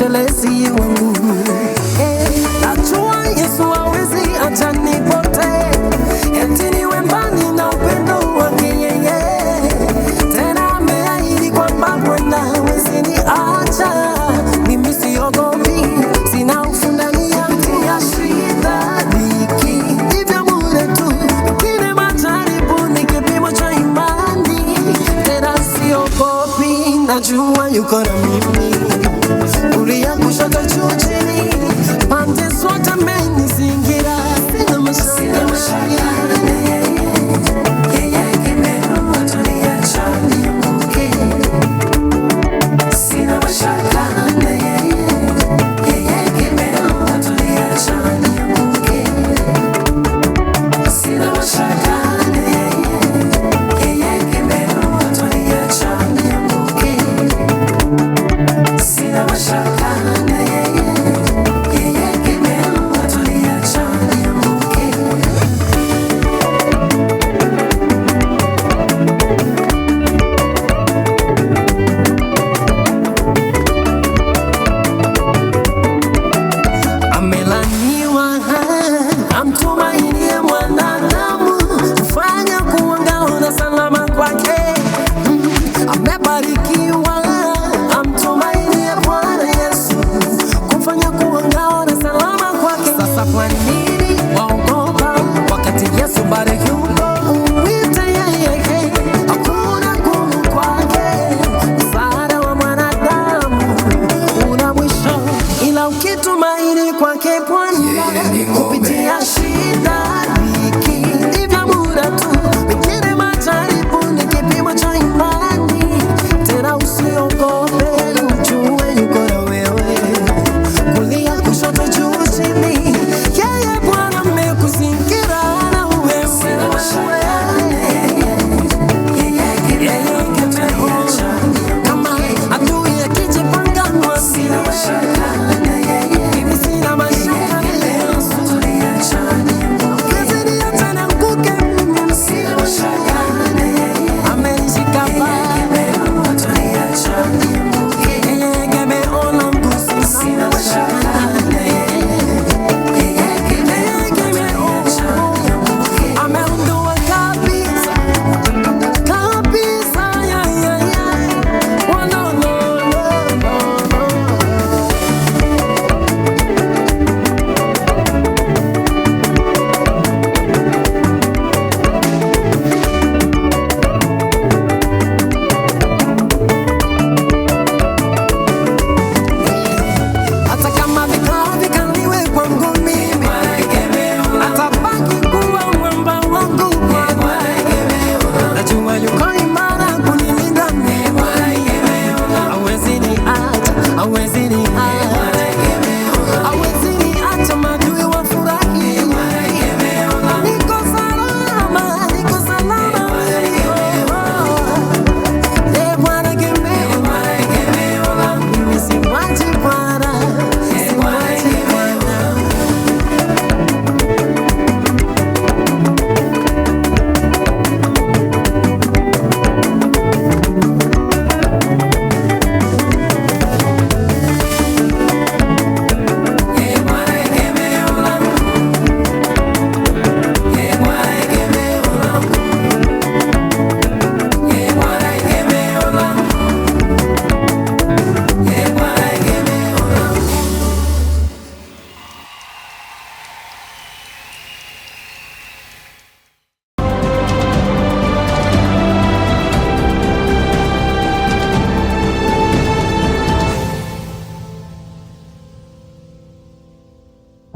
mtetezi wangu. Najua Yesu hawezi acha nipotee, eti niwe mbali na upendo wake yeye. Tena ameahidi kwamba Bwana hawezi niacha. Mimi siogopi, sina hofu ndani yangu ya shida, dhiki, hivyo bure tu. Kile majaribu ni kipimo cha imani. Tena siogopi, najua yuko na mimi. Kulia kushoto juu chini, pande zote amenizingira. Sina mashaka. Amtumainie mwanadamu, kufanya kuwa ngao na salama kwake. Amebarikiwa amtumainie Bwana Yesu, kufanya kuwa ngao na salama kwake. Sasa kwa nini waogopa wakati Yesu bado yupo? Mwite yeye, hakuna gumu kwake. Msaada wa mwanadamu una mwisho, ila ukitumaini kwake Bwana kupitia shida, dhiki, hivyo bure tu. Pengine majaribu ni kipimo cha imani. Tena usiogope, ujue yuko na wewe. Kulia kushoto juu chini, yeye Bwana amekuzingira na wewe. Kama adui akijipanga, sina mashaka.